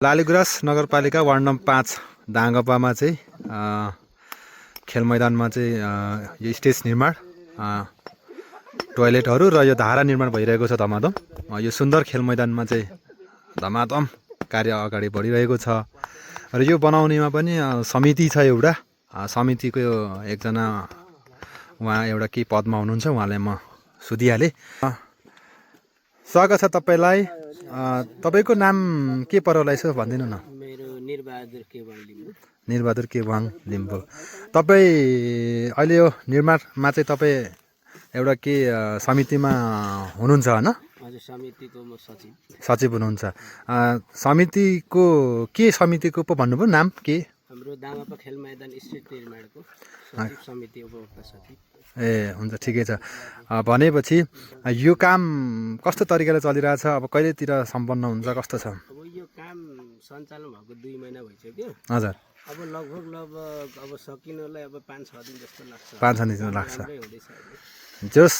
लालीगुराँस नगरपालिका ward number 5 दाङपामा चाहिँ खेल मैदानमा चाहिँ यो स्टेज निर्माण टोयलेटहरू र यो धारा निर्माण भइरहेको छ धमाधम। यो सुन्दर खेल मैदानमा चाहिँ धमाधम कार्य अगाडि बढिरहेको छ र यो बनाउनेमा पनि समिति छ एउटा समितिको एकजना उहाँ एउटा के पदमा हुनुहुन्छ उहाँलाई म सोधिहालेँ। स्वागत छ तपाईँलाई। तपाईको नाम के परला यसो भनिदिनु न। मेरो निरबहादुर केवाङ लिम्बू। निरबहादुर केवाङ लिम्बू। तपाईँ अहिले यो निर्माणमा चाहिँ तपाईँ एउटा के समितिमा हुनुहुन्छ हैन? हजुर, समितिको म सचिव। सचिव हुनुहुन्छ। समितिको के समितिको पो भन्नुभयो नाम के? हाम्रो दाङपा खेल मैदान स्थित निर्माणको सचिव समिति उपभोक्ता सचिव। ए हुन्छ, ठिकै छ। भनेपछि यो काम कस्तो तरिकाले चलिरहेछ, अब कहिलेतिर सम्पन्न हुन्छ, कस्तो छ? अब यो काम सञ्चालन भएको 2 महिना भइसक्यो। हजुर। अब लगभग अब सकिनलाई अब 5-6 दिन जस्तो लाग्छ। 5-6 दिन लाग्छ। राम्रै हुँदैछ अहिले। जोस्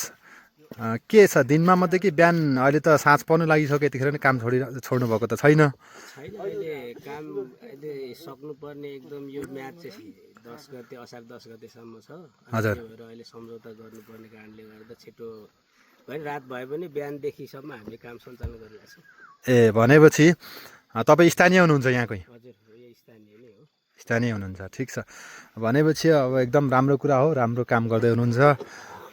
के छ दिनमा मात्रै कि बिहान? अहिले त साँझ पर्नु लागिसक्यो, यतिखेर नै काम छोड्नु भएको त छैन? छैन, अहिले काम अहिले सक्नुपर्ने एकदम यो म्याच चाहिँ 10 गते असार 10 गतेसम्म छ। हजुर। त्यही भएर अहिले सम्झौता गर्नुपर्ने कारणले गर्दा छिटो होइन, रात भए पनि बिहानदेखिसम्म हामीले काम सञ्चालन गरिरहेको छौँ। ए भनेपछि तपाईँ स्थानीय हुनुहुन्छ यहाँकै? हजुर, यो स्थानीय नै हो। स्थानीय हुनुहुन्छ, ठिक छ। भनेपछि अब एकदम राम्रो कुरा हो, राम्रो काम गर्दै हुनुहुन्छ।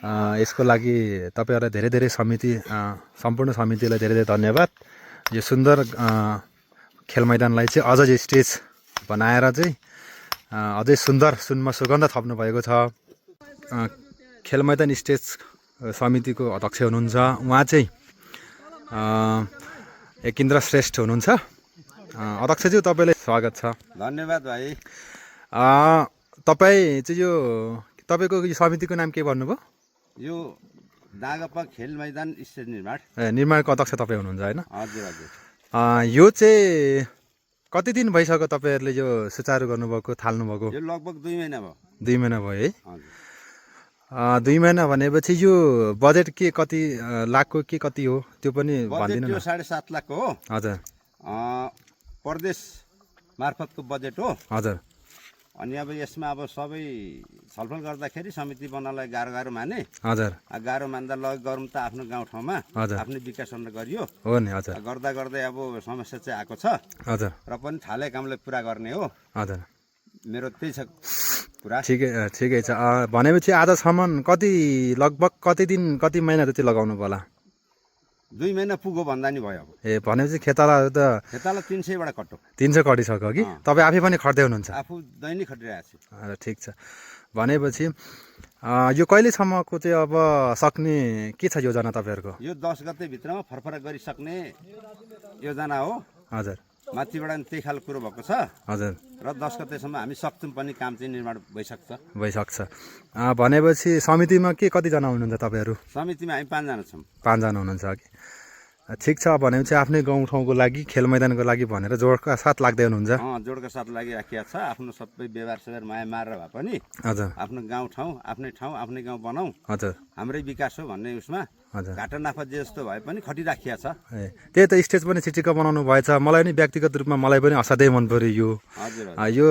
यसको लागि तपाईँहरूलाई धेरै धेरै समिति सम्पूर्ण समितिलाई धेरै धेरै धन्यवाद। यो सुन्दर खेल मैदानलाई चाहिँ अझ यो स्टेज बनाएर चाहिँ अझै सुन्दर सुनमा सुगन्ध थप्नु भएको छ। खेल मैदान स्टेज समितिको अध्यक्ष हुनुहुन्छ उहाँ चाहिँ एकिन्द्र श्रेष्ठ हुनुहुन्छ। अध्यक्षज्यू तपाईँलाई स्वागत छ। धन्यवाद भाइ। तपाईँ चाहिँ यो तपाईँको यो समितिको नाम के भन्नुभयो? यो दाङपा खेल मैदान स्टेज निर्माण। निर्माणको अध्यक्ष तपाईँ हुनुहुन्छ होइन? हजुर हजुर। यो चाहिँ कति दिन भइसक्यो तपाईँहरूले यो सुचारू गर्नुभएको, थाल्नुभएको? यो लगभग 2 महिना भयो। 2 महिना भयो है? हजुर। 2 महिना भनेपछि यो बजेट के कति लाखको के कति हो त्यो पनि भनिदिनु न। बजेट 7.5 लाखको हो। हजुर। प्रदेश मार्फतको बजेट हो। हजुर। अनि अब यसमा अब सबै छलफल गर्दाखेरि समिति बनाउनलाई गाह्रो माने। हजुर। गाह्रो मान्दा लग गरौँ त आफ्नो गाउँठाउँमा हजुर। आफ्नै विकास गरियो हो नि। हजुर। गर्दा गर्दै अब समस्या चाहिँ आएको छ। हजुर। र पनि थाले कामलाई पुरा गर्ने हो। हजुर। मेरो त्यही छ पुरा। ठिकै छ। भनेपछि आजसम्म कति लगभग कति दिन कति महिना जति लगाउनु पर्ला? 2 महिना पुग्यो भन्दा नि भयो। अब ए भनेपछि खेताला त 300 बाट कट्टो। 300 कटिसक्यो कि? तपाईँ आफै पनि खट्दै हुनुहुन्छ? आफू दैनिक खटिरहेको छु। ठिक छ। भनेपछि यो कहिलेसम्मको चाहिँ अब सक्ने के छ योजना तपाईँहरूको? यो 10 गते भित्रमा फरफरा गरिसक्ने योजना हो। हजुर। माथिबाट त्यही खालको कुरो भएको छ। हजुर। र 10 गतेसम्म हामी सक्छौँ पनि, काम चाहिँ निर्माण भइसक्छ। भनेपछि समितिमा के कतिजना हुनुहुन्छ तपाईँहरू? समितिमा हामी 5 जना छौँ। 5 जना हुनुहुन्छ कि? ठिक छ। भनेपछि आफ्नै गाउँठाउँको लागि खेल मैदानको लागि भनेर जोडका साथ लाग्दै हुनुहुन्छ? जोडका साथ लागिराखिएको छ। आफ्नो सबै व्यवहार सेवार माया मारेर भए पनि हजुर आफ्नो गाउँठाउँ आफ्नै गाउँ बनाऊ, हजुर हाम्रै विकास हो भन्ने उसमा हजुर घाटा नाफा जे जस्तो भए पनि खटिराखिएको छ। त्यही त स्टेज पनि छिटिक्क बनाउनु भएछ। मलाई नि व्यक्तिगत रूपमा मलाई पनि असाध्यै मन पर्यो यो। हजुर यो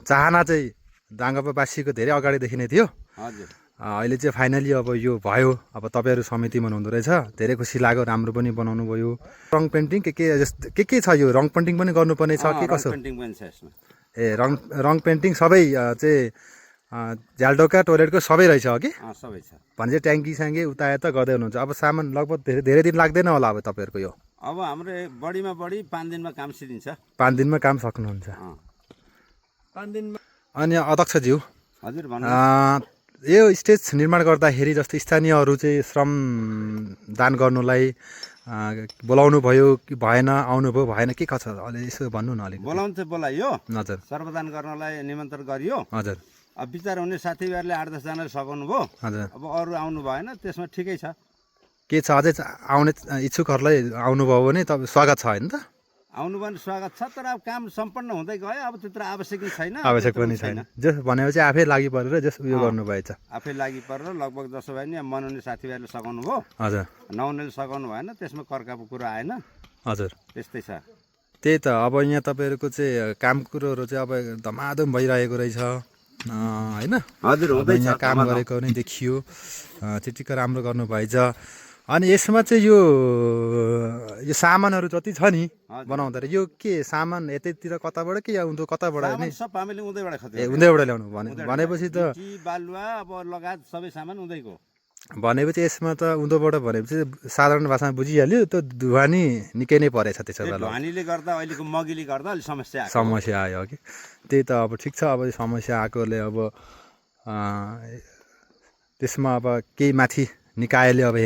चाहना चाहिँ दाङपावासीको धेरै अगाडिदेखि नै थियो। हजुर। अहिले चाहिँ फाइनली अब यो भयो। अब तपाईँहरू समितिमा हुनुहुँदो रहेछ, धेरै खुसी लाग्यो। राम्रो पनि बनाउनु भयो। रङ पेन्टिङ के छ? यो रङ पेन्टिङ पनि गर्नुपर्ने छ के कसो? पेन्टिङ पनि छ यसमा। ए रङ पेन्टिङ सबै चाहिँ झ्यालडोका टोयलेटको सबै रहेछ हो कि? सबै छ। भने चाहिँ ट्याङ्की स्याङ्की उता यता गर्दै हुनुहुन्छ। अब सामान लगभग धेरै दिन लाग्दैन होला अब तपाईँहरूको यो? अब हाम्रो बढीमा बढी 5 दिनमा काम सिद्धिन्छ। 5 दिनमा काम सक्नुहुन्छ? 5 दिनमा। अनि अध्यक्षज्यू, हजुर भन्नु। यो स्टेज निर्माण गर्दाखेरि जस्तो स्थानीयहरू चाहिँ श्रम दान गर्नुलाई बोलाउनु भयो कि भएन, आउनुभयो भएन, के छ अलि यसो भन्नु न अलिक। बोलाउनु चाहिँ बोलाइयो। हजुर। सर्वदान गर्नलाई निमन्त्रण गरियो। हजुर। अब विचार हुने साथीभाइहरूले 8-10 जनाले सघाउनु भयो। हजुर। अब अरू आउनु भएन, त्यसमा ठिकै छ। के छ अझै आउने इच्छुकहरूलाई आउनुभयो भने तपाईँ स्वागत छ होइन त? आउनु पनि स्वागत छ, तर अब काम सम्पन्न हुँदै गयो। अब त्यत्रो आवश्यक नै छैन। आवश्यक पनि छैन। जस भनेपछि आफै लागि परेर जस उयो गर्नुभएछ। आफै लागि परेर लगभग जसो भयो नि मनाउने साथीभाइहरूले सघाउनु भयो। हजुर। नहुनेले सघाउनु भएन, त्यसमा कर्काको कुरो आएन। हजुर। त्यस्तै छ। त्यही त अब यहाँ तपाईँहरूको चाहिँ काम कुरोहरू चाहिँ अब धमाधम भइरहेको रहेछ होइन हजुर अब हुँदैछ यहाँ काम धमाधम। गरेको नै देखियो चिटिक्क राम्रो गर्नुभएछ अनि यसमा चाहिँ यो सामानहरू जति छ नि हजुर। बनाउँदाखेरि यो के सामान यतैतिर कताबाट कि या उँधो कताबाट सामान नि सब हामीले उदैबाट ए खत्यो उँधैबाट ल्याउनु भनेपछि त गिटी बालुवा अब लगायत सबै सामान उदैको भनेपछि यसमा त उँधोबाट भनेपछि साधारण भाषामा बुझिहाल्यो त्यो धुवानी निकै नै परेछ त्यसो भए ध्वनिले गर्दा अहिलेको मगिले गर्दा अलिक समस्या आएको समस्या आयो कि त्यही त अब ठिक छ अब यो समस्या आएकोले अब त्यसमा अब केही माथि निकायले अब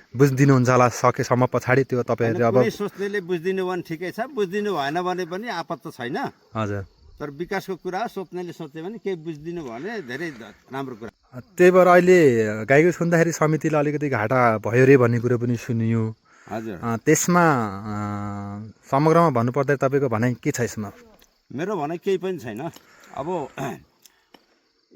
बुझिदिनुहुन्छ होला सकेसम्म पछाडि त्यो तपाईँहरूले अब कुनै सोच्नेले बुझिदिनु भने ठिकै छ बुझिदिनु भएन भने पनि आपत त छैन हजुर तर विकासको कुरा सोच्नेले सोच्यो भने केही बुझिदिनु भने धेरै राम्रो कुरा त्यही भएर अहिले गाईको सुन्दाखेरि समितिलाई अलिकति घाटा भयो रे भन्ने कुरो पनि सुनियो हजुर त्यसमा समग्रमा भन्नुपर्दा तपाईँको भनाइ के छ यसमा मेरो भनाइ केही पनि छैन अब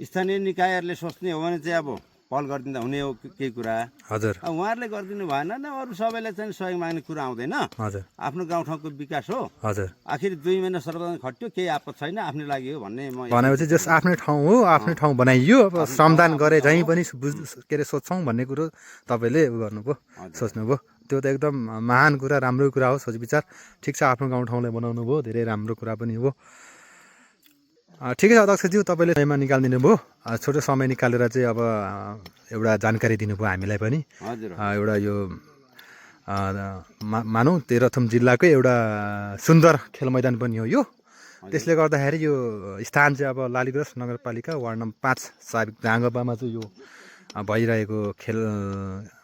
स्थानीय निकायहरूले सोच्ने हो भने चाहिँ अब पहल गरिदिँदा हुने हो केही कुरा हजुर अब उहाँहरूले गरिदिनु भएन न अरू सबैलाई चाहिँ सहयोग माग्ने कुरा आउँदैन हजुर आफ्नो गाउँठाउँको विकास हो हजुर आखिर 2 महिना सर्वजन खट्यो केही आपत छैन आफ्नै लागि हो भन्ने म भनेपछि जस आफ्नै ठाउँ हो आफ्नै ठाउँ बनाइयो अब श्रमदान गरे झैँ पनि के अरे सोध्छौँ भन्ने कुरो तपाईँले उ गर्नुभयो सोच्नुभयो त्यो त एकदम महान कुरा राम्रो कुरा हो सोच विचार ठिक छ आफ्नो गाउँठाउँलाई बनाउनु भयो धेरै राम्रो कुरा पनि हो ठिकै छ अध्यक्षज्यू तपाईँले समयमा निकालिदिनु भयो छोटो समय निकालेर चाहिँ अब एउटा जानकारी दिनुभयो हामीलाई पनि हजुर एउटा यो मानौँ तेह्रथुम जिल्लाकै एउटा सुन्दर खेल मैदान पनि हो यो त्यसले गर्दाखेरि यो स्थान चाहिँ अब लालीगुराँस नगरपालिका वार्ड नम्बर 5 साबिक डाँगपामा चाहिँ यो भइरहेको खेल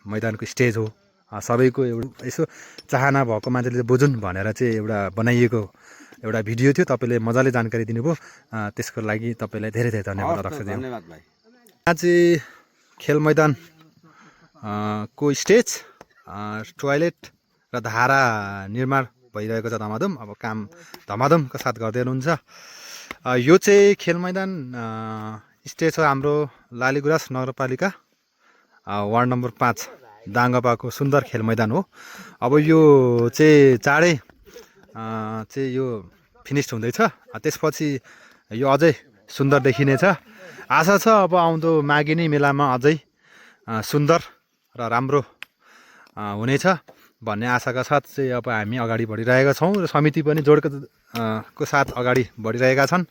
मैदानको स्टेज हो सबैको एउटा यसो चाहना भएको मान्छेले बुझुन् भनेर चाहिँ एउटा बनाइएको एउटा भिडियो थियो तपाईँले मजाले जानकारी दिनुभयो त्यसको लागि तपाईँलाई धेरै धेरै धन्यवाद अध्यक्षज्यू धन्यवाद भाइ यहाँ चाहिँ खेल मैदान को स्टेज टोयलेट र धारा निर्माण भइरहेको छ धमाधम अब काम धमाधमको साथ गर्दै हुनुहुन्छ यो चाहिँ खेल मैदान स्टेज हो हाम्रो लालीगुराँस नगरपालिका वार्ड नम्बर 5 दाङपाको सुन्दर खेल मैदान हो अब यो चाहिँ चाँडै चाहिँ यो फिनिस्ड हुँदैछ त्यसपछि यो अझै सुन्दर देखिनेछ आशा छ अब आउँदो मागिनी मेलामा अझै सुन्दर र राम्रो हुनेछ भन्ने आशाका साथ चाहिँ अब हामी अगाडि बढिरहेका छौँ र समिति पनि जोडको साथ अगाडि बढिरहेका छन्